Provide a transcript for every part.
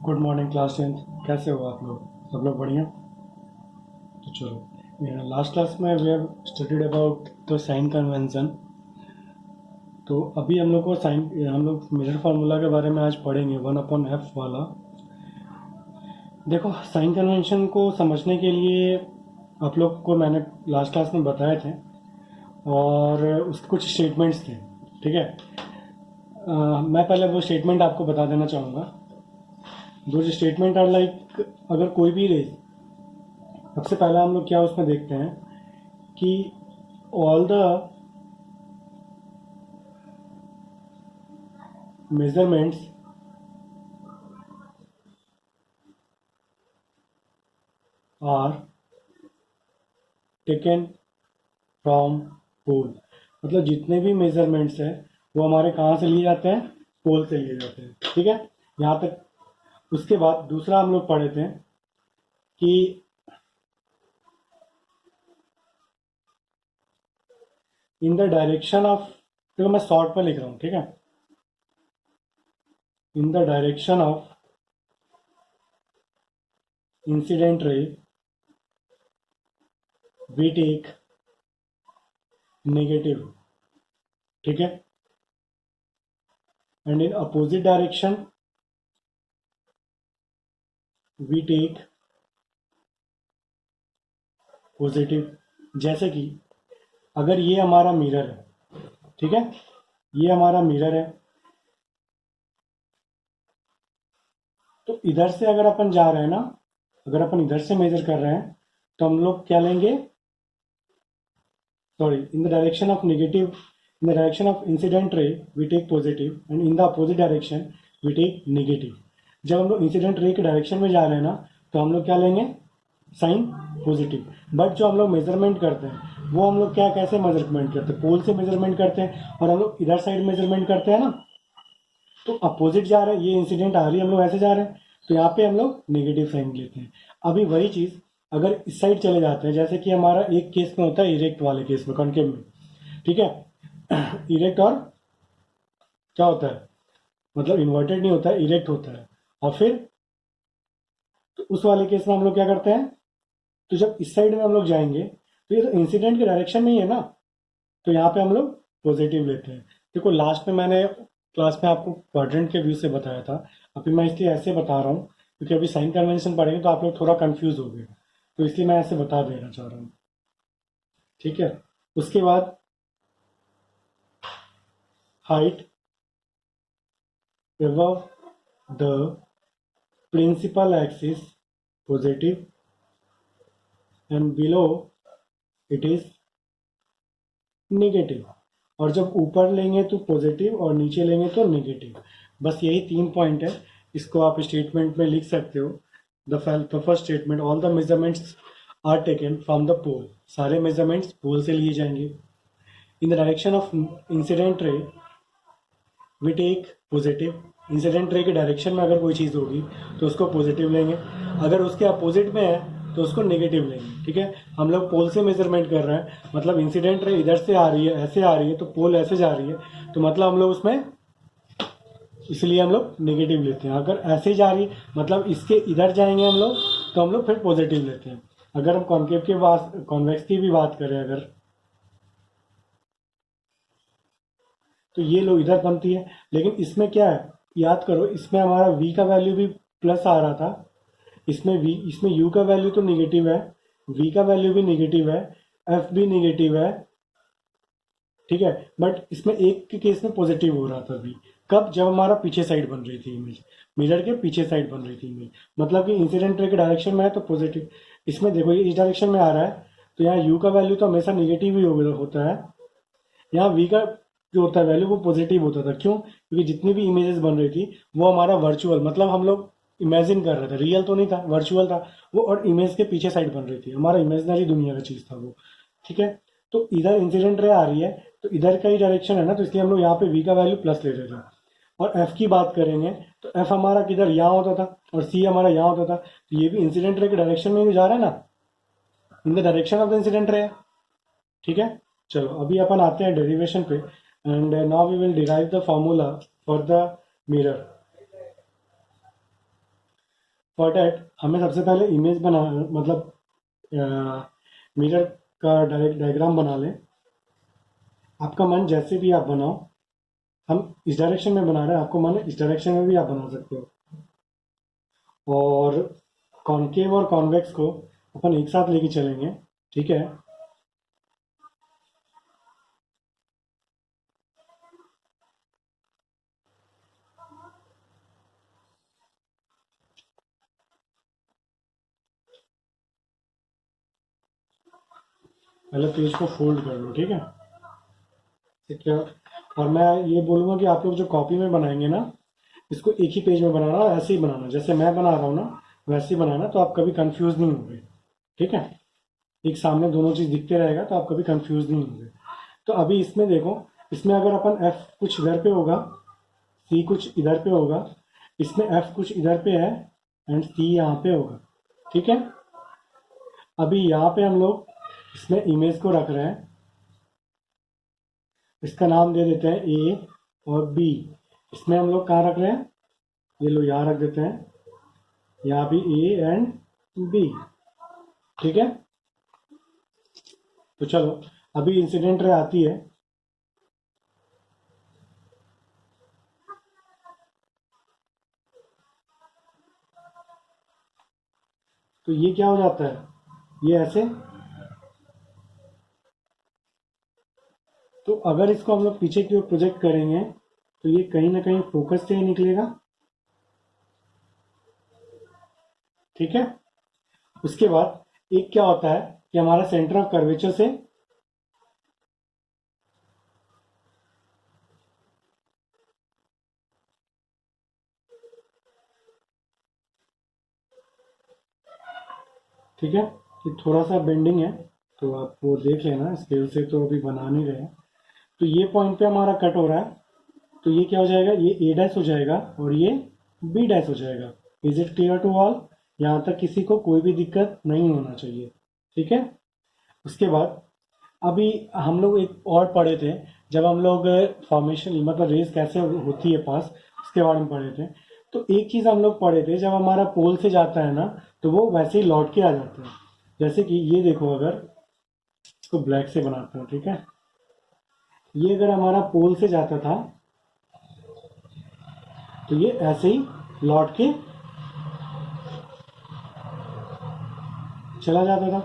Good morning class tenth. कैसे हो आप लोग? सब लोग बढ़िया? तो चलो, लास्ट क्लास में we have studied about the sign convention. तो अभी हम लोग मिरर फार्मूला के बारे में आज पढ़ेंगे, 1/f वाला। देखो, साइन कन्वेंशन को समझने के लिए आप लोग को मैंने लास्ट क्लास में बताए थे, और उसके कुछ स्टेटमेंट्स थे। ठीक है। मैं पहले वो स्टेटमेंट आपको बता देना चाहूँगा। दो स्टेटमेंट आर लाइक, अगर कोई भी रेज, सबसे पहला हम लोग क्या उसमें देखते हैं कि all the measurements are taken from pole। मतलब जितने भी मेजरमेंट्स हैं वो हमारे कहाँ से लिए जाते हैं? पोल से लिए जाते हैं। ठीक है, यहाँ तक। उसके बाद दूसरा हम लोग पढ़े थे कि इन द डायरेक्शन ऑफ, देखो मैं शॉर्ट में लिख रहा हूँ, ठीक है। In the direction of incident ray we take negative. ठीक है। And in opposite direction we take positive. जैसे कि अगर ये हमारा मिरर है, ठीक है, ये हमारा मिरर है, तो इधर से अगर अपन जा रहे हैं ना, अगर अपन इधर से मेजर कर रहे हैं तो हम लोग क्या लेंगे? Sorry, in the direction of negative, in the direction of incident ray we take positive, and in the opposite direction we take negative. जब हम लोग इंसिडेंट रे के डायरेक्शन में जा रहे हैं ना, तो हम लोग क्या लेंगे? Sign positive. बट जो हम लोग मेजरमेंट करते हैं वो हम लोग क्या, कैसे मेजरमेंट करते हैं? पोल से मेजरमेंट करते हैं, और हम लोग इधर साइड मेजरमेंट करते हैं ना, तो अपोजिट जा रहे हैं, ये इंसिडेंट आ रही है, हम लोग ऐसे जा रहे हैं, तो यहाँ पे हम लोग नेगेटिव साइन लेते हैं। अभी वही चीज अगर इस साइड चले जाते हैं, जैसे कि हमारा एक केस में होता है इरेक्ट वाले केस में, कॉनकेव में, ठीक है। इरेक्ट और क्या होता है, मतलब इन्वर्टेड नहीं होता है, इरेक्ट होता है। और फिर तो उस वाले केस में हम लोग क्या करते हैं? तो जब इस साइड में हम लोग जाएंगे तो ये तो इंसिडेंट के डायरेक्शन में ही है ना, तो यहाँ पे हम लोग पॉजिटिव लेते हैं। देखो, लास्ट में मैंने क्लास में आपको क्वाड्रेंट के व्यू से बताया था। अभी मैं इसलिए ऐसे बता रहा हूँ क्योंकि अभी साइन कन्वेंशन पढ़ेंगे तो आप लोग थोड़ा कंफ्यूज हो गए, तो इसलिए मैं ऐसे बता देना चाह रहा हूँ। ठीक है। उसके बाद height above the principal axis positive, and below it is negative. और जब ऊपर लेंगे तो पॉजिटिव और नीचे लेंगे तो नेगेटिव। बस यही 3 पॉइंट है, इसको आप स्टेटमेंट में लिख सकते हो। The first statement, all the measurements are taken from the pole. सारे मेजरमेंट्स पोल से लिए जाएंगे। In the direction of incident ray we take positive. Incident ray के डायरेक्शन में अगर कोई चीज़ होगी तो उसको पॉजिटिव लेंगे, अगर उसके अपोजिट में है तो उसको नेगेटिव लेंगे। ठीक है। हम लोग पोल से मेजरमेंट कर रहे हैं, मतलब इंसिडेंट रे इधर से आ रही है, ऐसे आ रही है, तो पोल ऐसे जा रही है, तो मतलब हम लोग उसमें, इसलिए हम लोग नेगेटिव लेते हैं। अगर ऐसे जा रही है, मतलब इसके इधर जाएंगे हम लोग, तो हम लोग फिर पॉजिटिव लेते हैं। अगर हम कॉन्केव के बात, कॉन्वेक्स की भी बात करें अगर, तो ये लो इधर बनती है। लेकिन इसमें क्या है, याद करो, इसमें हमारा v का वैल्यू भी प्लस आ रहा था, इसमें u का वैल्यू तो निगेटिव है, v का वैल्यू भी निगेटिव है, f भी निगेटिव है। ठीक है। बट इसमें एक के केस में पॉजिटिव हो रहा था v। कब? जब हमारा पीछे साइड बन रही थी इमेज, मिरर के पीछे साइड बन रही थी इमेज, मतलब कि इंसिडेंट रे के डायरेक्शन में है तो पॉजिटिव। इसमें देखो, ये इस डायरेक्शन में आ रहा है, तो यहाँ u का वैल्यू तो हमेशा निगेटिव ही होता है। यहाँ v का जो होता है वैल्यू वो पॉजिटिव होता था। क्यों? क्योंकि जितनी भी इमेजेस बन रही थी वो हमारा वर्चुअल, मतलब हम लोग इमेजिन कर रहे थे, रियल तो नहीं था, वर्चुअल था वो, और इमेज के पीछे साइड बन रही थी, हमारा इमेजनरी दुनिया का चीज था वो। ठीक है। तो इधर इंसिडेंट रे आ रही है, तो इधर का ही डायरेक्शन है ना, तो इसलिए हम लोग यहाँ पे v का वैल्यू प्लस ले रहे थे। और f की बात करेंगे तो f हमारा किधर, यहाँ होता था, और c हमारा यहाँ होता था, तो ये भी इंसिडेंट रे के डायरेक्शन में ही जा रहा है ना, इन the direction of the incident ray. ठीक है। चलो, अभी अपन आते हैं डेरिवेशन पे, and now we will derive the formula for the mirror. For that हमें सबसे पहले इमेज बना, मतलब मिरर का डायग्राम बना लें। आपका मन जैसे भी आप बनाओ, हम इस डायरेक्शन में बना रहे हैं, आपको मन है इस डायरेक्शन में भी आप बना सकते हो। और कॉनकेव और कॉन्वेक्स को अपन एक साथ लेके चलेंगे, ठीक है। पहले पेज को फोल्ड कर लो, ठीक है। ठीक है, और मैं ये बोलूँगा कि आप लोग जो कॉपी में बनाएंगे ना, इसको एक ही पेज में बनाना, ऐसे ही बनाना जैसे मैं बना रहा हूँ ना, वैसे ही बनाना, तो आप कभी कंफ्यूज नहीं होंगे, ठीक है। एक सामने दोनों चीज़ दिखते रहेगा तो आप कभी कंफ्यूज नहीं होंगे। तो अभी इसमें देखो, इसमें अगर अपन एफ कुछ इधर पे होगा, सी कुछ इधर पे होगा, इसमें एफ कुछ इधर पे है एंड सी यहाँ पे होगा, ठीक है। अभी यहाँ पे हम लोग इसमें इमेज को रख रहे हैं, इसका नाम दे देते हैं ए और बी। इसमें हम लोग कहाँ रख रहे हैं, ये लो यहाँ रख देते हैं, यहाँ भी ए एंड बी, ठीक है। तो चलो अभी इंसिडेंट रे आती है। तो ये क्या हो जाता है, ये ऐसे। तो अगर इसको हम लोग पीछे की ओर प्रोजेक्ट करेंगे तो ये कहीं ना कहीं फोकस से ही निकलेगा, ठीक है। उसके बाद एक क्या होता है कि हमारा सेंटर ऑफ कर्वेचर से ठीक है, कि थोड़ा सा बेंडिंग है, तो आप वो देख लेना, स्केल से तो अभी बना नहीं रहे हैं। तो ये पॉइंट पे हमारा कट हो रहा है, तो ये क्या हो जाएगा, ये ए डैश हो जाएगा और ये बी डैश हो जाएगा। Is it clear to all, यहाँ तक किसी को कोई भी दिक्कत नहीं होना चाहिए, ठीक है। उसके बाद अभी हम लोग एक और पढ़े थे, जब हम लोग फॉर्मेशन मतलब रेस कैसे होती है पास, उसके बारे में पढ़े थे। तो एक चीज़ हम लोग पढ़े थे, जब हमारा पोल से जाता है ना, तो वो वैसे ही लौट के आ जाता है। जैसे कि ये देखो, अगर इसको ब्लैक से बनाता हूँ, ठीक है। ये अगर हमारा पोल से जाता था तो ये ऐसे ही लौट के चला जाता था।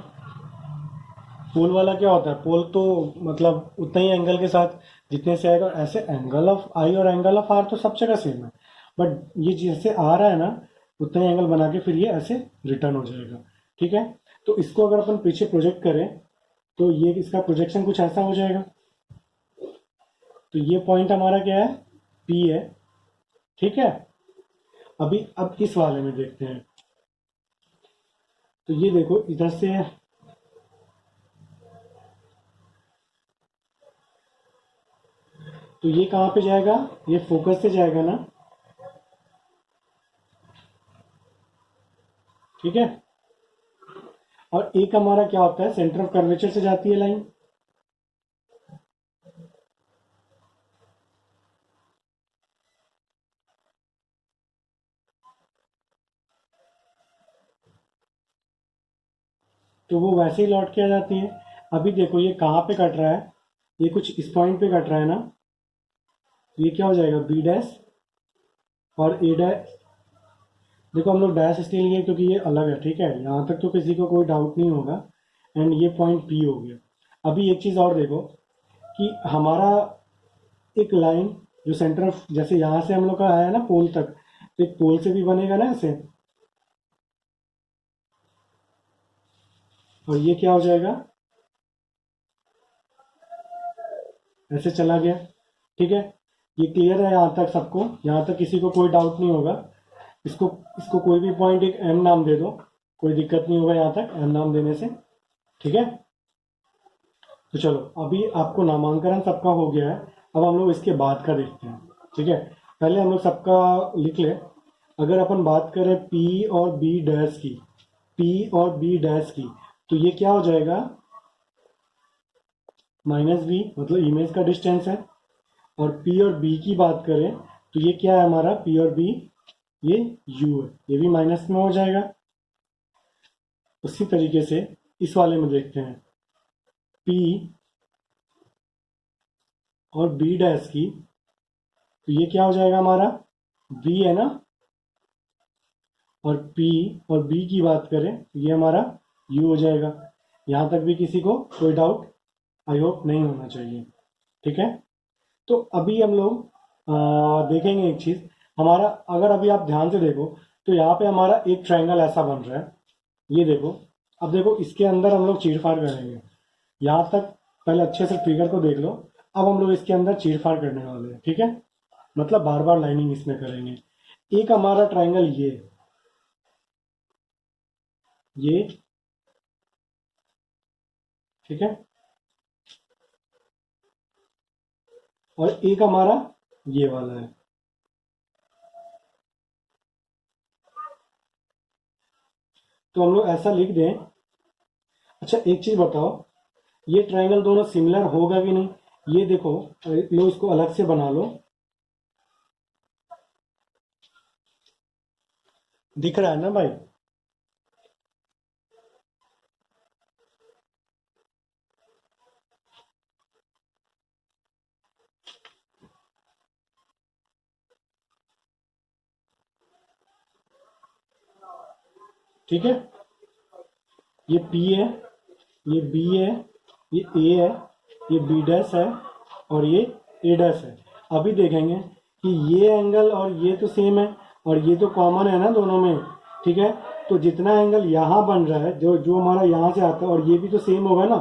पोल वाला क्या होता है, पोल तो मतलब उतना ही एंगल के साथ जितने से आएगा, ऐसे एंगल ऑफ आई और एंगल ऑफ आर तो सब जगह सेम है, बट ये जैसे आ रहा है ना, उतना ही एंगल बना के फिर ये ऐसे रिटर्न हो जाएगा, ठीक है। तो इसको अगर अपन पीछे प्रोजेक्ट करें तो ये इसका प्रोजेक्शन कुछ ऐसा हो जाएगा। तो ये पॉइंट हमारा क्या है, पी है, ठीक है। अभी अब इस वाले में देखते हैं। तो ये देखो इधर से, तो ये कहाँ पे जाएगा, ये फोकस से जाएगा ना, ठीक है। और एक हमारा क्या होता है, सेंटर ऑफ कर्वेचर से जाती है लाइन। तो वो वैसे ही लौट के आ जाती है। अभी देखो ये कहाँ पे कट रहा है, ये कुछ इस पॉइंट पे कट रहा है ना, तो ये क्या हो जाएगा, बी डैश और ए डैश। देखो हम लोग डैश इसलिए लिए क्योंकि ये अलग है, ठीक है। यहाँ तक तो किसी को कोई डाउट नहीं होगा। एंड ये पॉइंट पी हो गया। अभी एक चीज़ और देखो कि हमारा एक लाइन जो सेंटर ऑफ, जैसे यहाँ से हम लोग का आया ना पोल तक, तो एक पोल से भी बनेगा ना ऐसे, और ये क्या हो जाएगा, ऐसे चला गया, ठीक है। ये क्लियर है यहाँ तक सबको, यहाँ तक किसी को कोई डाउट नहीं होगा। इसको इसको कोई भी पॉइंट एक एम नाम दे दो, कोई दिक्कत नहीं होगा यहाँ तक एम नाम देने से, ठीक है। तो चलो अभी आपको नामांकन सबका हो गया है, अब हम लोग इसके बाद का देखते हैं, ठीक है। पहले हम लोग सबका लिख ले। अगर अपन बात करें P और B डैश की, P और B डैश की, तो ये क्या हो जाएगा, -b, मतलब इमेज का डिस्टेंस है। और P और B की बात करें तो ये क्या है हमारा, P और B, ये u है, ये भी माइनस में हो जाएगा। उसी तरीके से इस वाले में देखते हैं, p और b डैश की, तो ये क्या हो जाएगा हमारा, v है ना, और p और b की बात करें तो ये हमारा u हो जाएगा। यहाँ तक भी किसी को कोई डाउट आई होप नहीं होना चाहिए, ठीक है। तो अभी हम लोग देखेंगे एक चीज, हमारा अगर अभी आप ध्यान से देखो तो यहाँ पे हमारा एक ट्रायंगल ऐसा बन रहा है, ये देखो। अब देखो इसके अंदर हम लोग चीरफाड़ करेंगे, यहाँ तक पहले अच्छे से फिगर को देख लो। अब हम लोग इसके अंदर चीरफाड़ करने वाले हैं, ठीक है, मतलब बार बार लाइनिंग इसमें करेंगे। एक हमारा ट्रायंगल ये ठीक है, और एक हमारा ये वाला है। तो हम लोग ऐसा लिख दें। अच्छा एक चीज बताओ, ये ट्रायंगल दोनों सिमिलर होगा कि नहीं, ये देखो, लो इसको अलग से बना लो, दिख रहा है ना भाई। ठीक है, ये P है, ये B है, ये A है, ये B डैश है, और ये A डैश है। अभी देखेंगे कि ये एंगल और ये तो सेम है, और ये तो कॉमन है ना दोनों में, ठीक है। तो जितना एंगल यहाँ बन रहा है, जो जो हमारा यहाँ से आता है, और ये भी तो सेम होगा ना,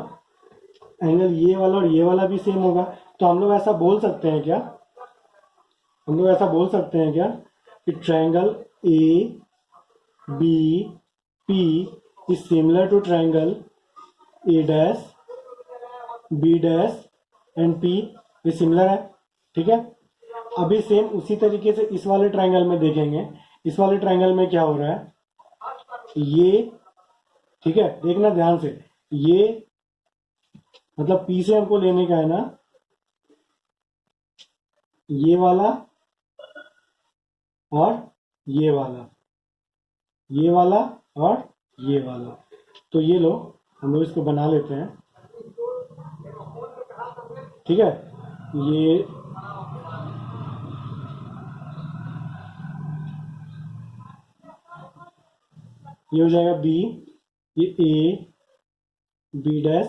एंगल ये वाला और ये वाला भी सेम होगा। तो हम लोग ऐसा बोल सकते हैं क्या, हम लोग ऐसा बोल सकते हैं क्या कि triangle A B P is similar to triangle A dash B dash and P, ये सिमिलर है, ठीक है। अभी सेम उसी तरीके से इस वाले ट्रायंगल में देखेंगे। इस वाले ट्रायंगल में क्या हो रहा है, ये, ठीक है, देखना ध्यान से, ये मतलब पी से हमको लेने का है ना, ये वाला और ये वाला, ये वाला और ये वाला। तो ये लो, हम लोग इसको बना लेते हैं, ठीक है। ये हो जाएगा बी, ये A B dash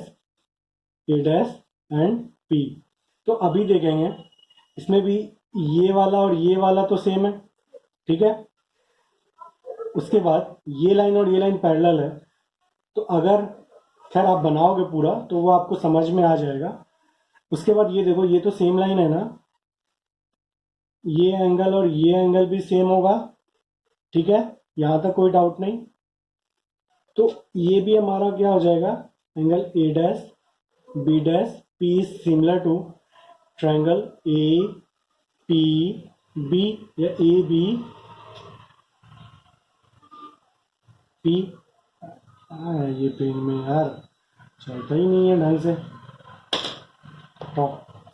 A dash and P. तो अभी देखेंगे इसमें भी ये वाला और ये वाला तो सेम है, ठीक है। उसके बाद ये लाइन और ये लाइन पैरेलल है, तो अगर खैर आप बनाओगे पूरा तो वो आपको समझ में आ जाएगा। उसके बाद ये देखो, ये तो सेम लाइन है ना, ये एंगल और ये एंगल भी सेम होगा, ठीक है, यहां तक कोई डाउट नहीं। तो ये भी हमारा क्या हो जाएगा, angle A dash B dash P is similar to triangle A P B, या ए बी पी। ये पेन में यार चलता ही नहीं है ढंग से,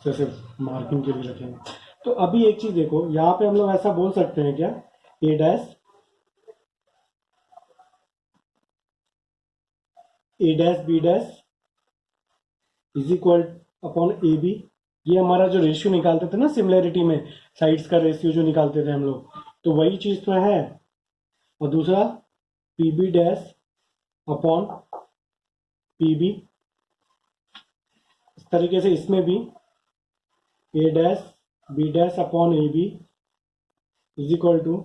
जैसे मार्किंग के लिए रखेंगे। तो अभी एक चीज देखो, यहाँ पे हम लोग ऐसा बोल सकते हैं क्या, a dash B dash is equal upon a b. ये हमारा जो रेशियो निकालते थे ना सिमिलैरिटी में, साइड्स का रेशियो जो निकालते थे हम लोग, तो वही चीज तो है। और दूसरा p B dash upon P b, इस तरीके से इसमें भी a dash B dash upon a b is equal to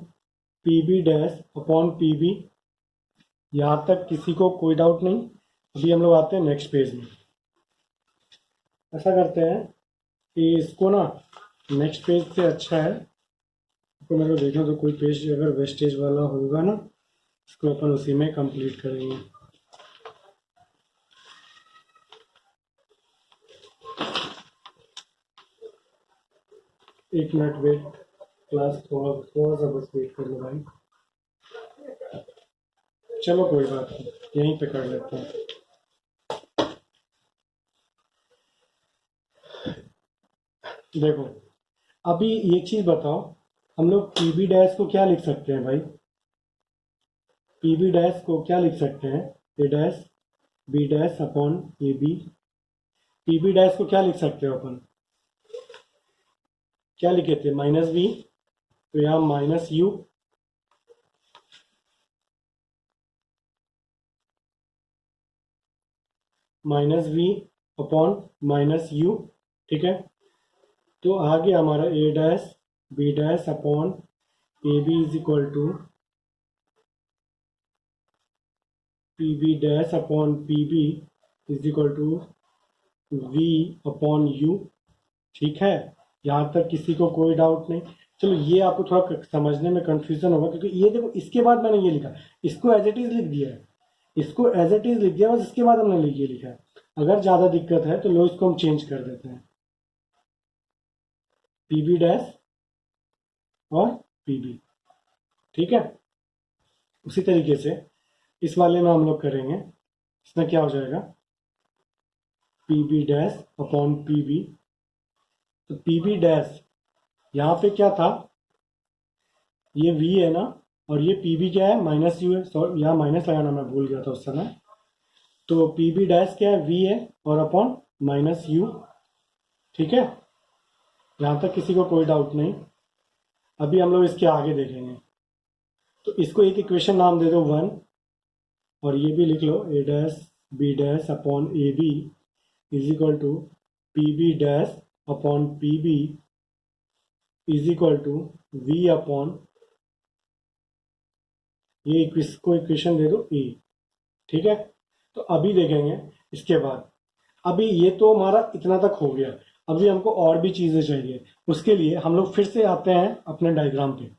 p B dash upon P b. यहाँ तक किसी को कोई डाउट नहीं। अभी हम लोग आते हैं नेक्स्ट पेज में। ऐसा करते हैं कि इसको ना नेक्स्ट पेज से अच्छा है, तो मेरे को देखना, तो कोई पेज अगर वेस्टेज वाला होगा ना, इसको अपन उसी में कंप्लीट करेंगे। एक मिनट वेट, क्लास थोड़ा थोड़ा सा बस वेट कर लो भाई। चलो कोई बात नहीं, यहीं पे कर लेते हैं। देखो अभी एक चीज बताओ, हम लोग पी बी डैश को क्या लिख सकते हैं भाई? पी बी डैश को क्या लिख सकते हैं? A dash B dash upon a B. P B dash को क्या लिख सकते हो अपन? क्या लिखे थे? माइनस बी, तो यहाँ minus u, minus b upon minus u. ठीक है, तो आ गया हमारा a dash B dash upon a b is equal to p B dash upon P b is equal to v upon u. ठीक है, यहाँ तक किसी को कोई डाउट नहीं? चलो, ये आपको थोड़ा समझने में कंफ्यूजन होगा, क्योंकि ये देखो, इसके बाद मैंने ये लिखा, इसको एज इट इज लिख दिया है, इसको एज इट इज लिख दिया, बस इसके बाद हमने ये लिखा है। अगर ज़्यादा दिक्कत है तो लो, इसको हम चेंज कर देते हैं, पी बी डैश और पी बी। ठीक है, उसी तरीके से इस वाले में हम लोग करेंगे। इसमें क्या हो जाएगा? P B dash upon P B. तो पी बी डैश यहाँ पे क्या था? ये v है ना, और ये पी बी क्या है? माइनस यू है। सॉरी, यहाँ माइनस लगाना मैं भूल गया था उस समय। तो पी बी डैश क्या है? v है और अपॉन माइनस यू। ठीक है, यहाँ तक किसी को कोई डाउट नहीं? अभी हम लोग इसके आगे देखेंगे। तो इसको एक इक्वेशन नाम दे दो 1, और ये भी लिख लो, a dash B dash upon a b is equal to p B dash upon P b is equal to v upon, ये इसको इक्वेशन दे दो ए। ठीक है, तो अभी देखेंगे इसके बाद। अभी ये तो हमारा इतना तक हो गया, अभी हमको और भी चीजें चाहिए। उसके लिए हम लोग फिर से आते हैं अपने डायग्राम पे।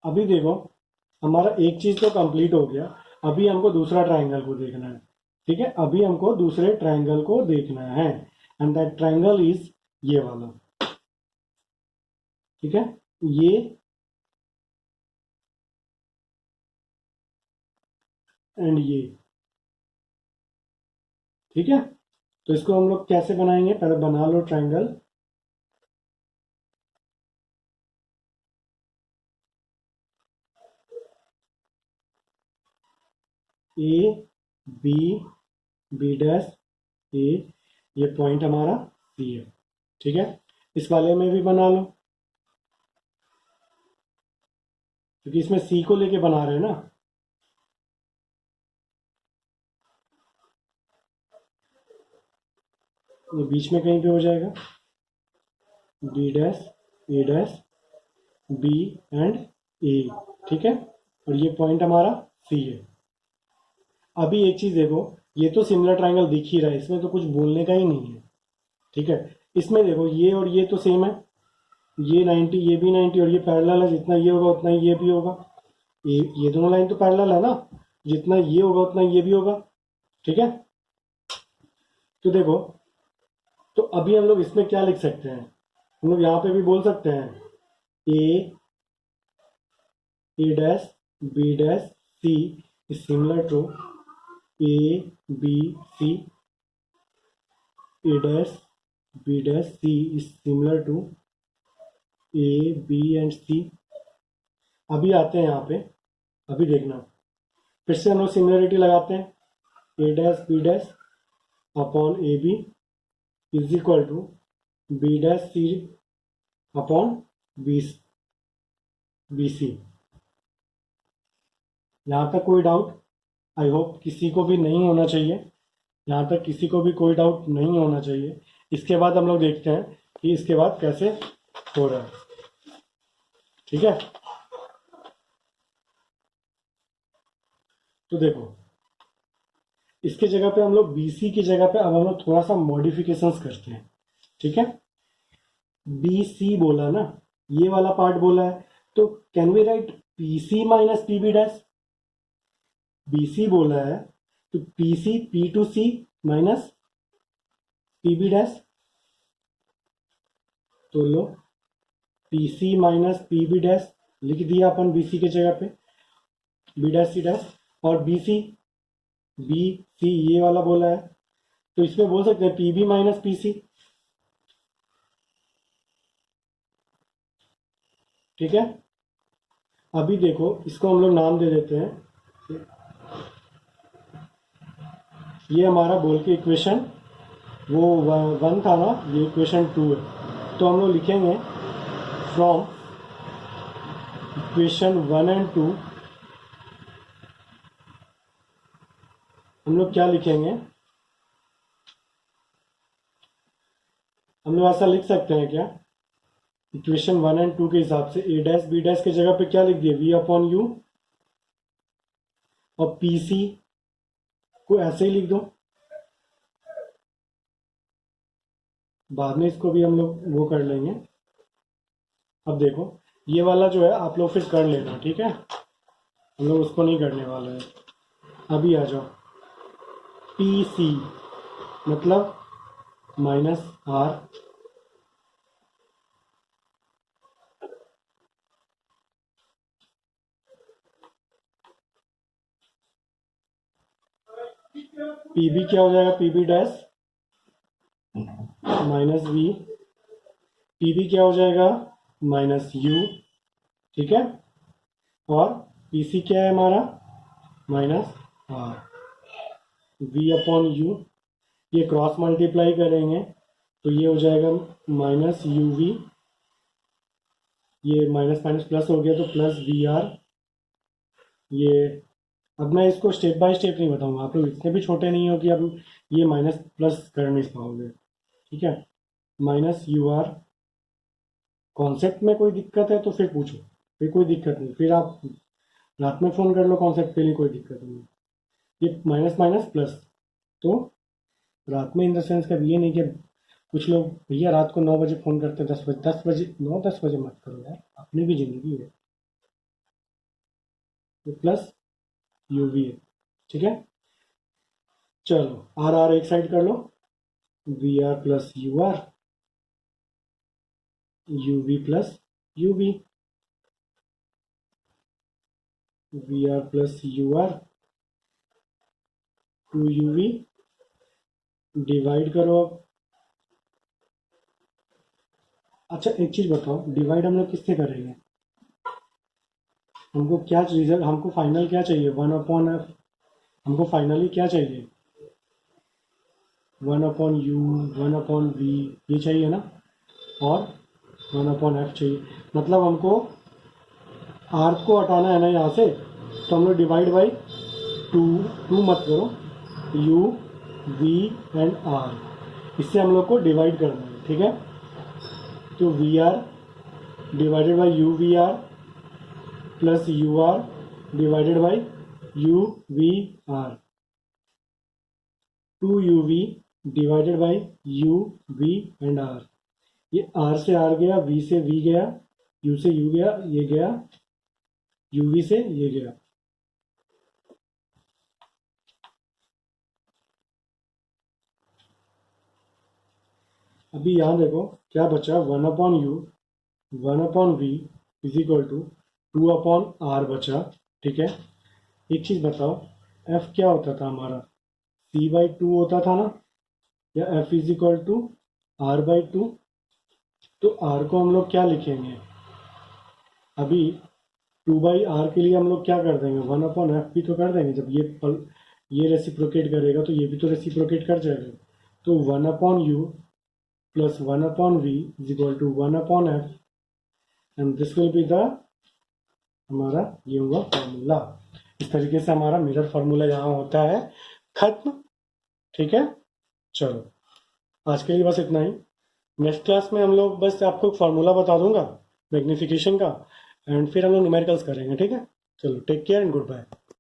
अभी देखो, हमारा एक चीज तो कंप्लीट हो गया, अभी हमको दूसरा ट्रायंगल को देखना है। ठीक है, अभी हमको दूसरे ट्रायंगल को देखना है, एंड दैट ट्रायंगल इज ये वाला। ठीक है, ये एंड ये। ठीक है, तो इसको हम लोग कैसे बनाएंगे? पहले बना लो triangle. A b b dash a, ये पॉइंट हमारा सी है। ठीक है, इस वाले में भी बना लो, क्योंकि इसमें सी को लेके बना रहे हैं ना। ये बीच में कहीं पे हो जाएगा, b dash A dash b and a. ठीक है, और ये पॉइंट हमारा सी है। अभी एक चीज देखो, ये तो सिमिलर ट्रायंगल दिख ही रहा है, इसमें तो कुछ बोलने का ही नहीं है। ठीक है, इसमें देखो, ये और ये तो सेम है, ये 90, ये भी 90, और ये पैरेलल है, जितना ये होगा उतना ही ये भी होगा। ये दोनों लाइन तो पैरेलल है ना, जितना ये होगा उतना ये भी होगा। ठीक है, तो देखो, तो अभी हम लोग इसमें क्या लिख सकते हैं? हम लोग यहाँ पे भी बोल सकते हैं a dash B dash c is similar to a b c, a dash B dash c is similar to a b and c. अभी आते हैं यहाँ पे, अभी देखना, फिर से हम लोग सिमिलरिटी लगाते हैं। A dash B dash upon a b is equal to b dash c upon b c. यहाँ तक कोई डाउट? आई होप किसी को भी नहीं होना चाहिए, यहाँ तक किसी को भी कोई डाउट नहीं होना चाहिए। इसके बाद हम लोग देखते हैं कि इसके बाद कैसे हो रहा है। ठीक है, तो देखो, इसके जगह पे हम लोग BC की जगह पे अब हम लोग थोड़ा सा मॉडिफिकेशंस करते हैं। ठीक है, BC बोला ना, ये वाला पार्ट बोला है, तो can we write PC minus PB dash? BC बोला है तो PC P2C minus PB dash, तो लो PC माइनस PB डैश लिख दिया अपन BC के जगह पे, B डैश C डैश, और BC बी सी ये वाला बोला है, तो इसमें बोल सकते हैं P B minus P C. ठीक है, अभी देखो इसको हम लोग नाम दे देते हैं, ये हमारा बोल के इक्वेशन वो 1 था ना, ये इक्वेशन 2 है, तो हम लोग लिखेंगे फ्रॉम इक्वेशन 1 एंड 2 हम लोग क्या लिखेंगे, हम लोग ऐसा लिख सकते हैं क्या, इक्वेशन 1 एंड 2 के हिसाब से ए डैश बी डैश की जगह पे क्या लिख दिया, वी अपॉन यू, और पी सी को ऐसे ही लिख दो, बाद में इसको भी हम लोग वो कर लेंगे। अब देखो ये वाला जो है आप लोग फिर कर लेना, ठीक है, हम लोग उसको नहीं करने वाले हैं। अभी आ जाओ, पी सी मतलब माइनस आर, पी बी क्या हो जाएगा, P B dash minus V, P B क्या हो जाएगा माइनस यू, ठीक है, और पी सी क्या है हमारा minus R, V upon U, ये क्रॉस मल्टीप्लाई करेंगे तो ये हो जाएगा माइनस यू वी, ये माइनस माइनस प्लस हो गया तो प्लस वी आर, ये अब मैं इसको स्टेप बाय स्टेप नहीं बताऊंगा, आप लोग इतने भी छोटे नहीं हो कि अब ये माइनस प्लस कर नहीं पाओगे, ठीक है, माइनस यू आर, कॉन्सेप्ट में कोई दिक्कत है तो फिर पूछो, फिर कोई दिक्कत नहीं, फिर आप रात में फ़ोन कर लो, कॉन्सेप्ट के लिए कोई दिक्कत नहीं, ये माइनस माइनस प्लस, तो रात में इन द सेंस का ये नहीं कि कुछ लोग भैया रात को 9 बजे फ़ोन करते हैं, 10 बजे 9-10 बजे मत करो यार, अपनी भी ज़िंदगी है, तो प्लस यू वी है, ठीक है, चलो आर आर एक साइड कर लो, v are plus you r, u v plus u v, v are plus you r, 2 you v, divide करो अब। अच्छा एक चीज़ बताओ, डिवाइड हम लोग किससे करेंगे, हमको क्या रिजल्ट, हमको फाइनल क्या चाहिए, 1/f, हमको फाइनली क्या चाहिए, 1/u 1/v ये चाहिए ना, और 1/f चाहिए, मतलब हमको r को हटाना है ना यहाँ से, तो हम लोग डिवाइड बाई 2 मत करो, u v एंड r, इससे हम लोग को डिवाइड करना है, ठीक है, तो V R divided by U V are plus you R divided by U V R, 2 you V divided by U V and R, ये आर से आर गया, वी से वी गया, यू से यू गया, ये गया यू वी से ये गया, अभी यहाँ देखो क्या बचा, 1/u 1/v is equal to 2/r बचा, ठीक है, एक चीज़ बताओ f क्या होता था हमारा, c/2 होता था ना, या f is equal to r/2, तो r को हम लोग क्या लिखेंगे, अभी 2/r के लिए हम लोग क्या कर देंगे, 1/f भी तो कर देंगे, जब ये रेसिप्रोकेट करेगा तो ये भी तो रेसिप्रोकेट कर जाएगा, तो 1/u plus 1/v is equal to 1/f, and this will be the हमारा ये हुआ फॉर्मूला। इस तरीके से हमारा मिरर फार्मूला यहाँ होता है खत्म, ठीक है, चलो आज के लिए बस इतना ही, नेक्स्ट क्लास में हम लोग बस आपको फार्मूला बता दूंगा मैग्नीफिकेशन का, एंड फिर हम लोग न्यूमेरिकल्स करेंगे, ठीक है, चलो take care and good bye.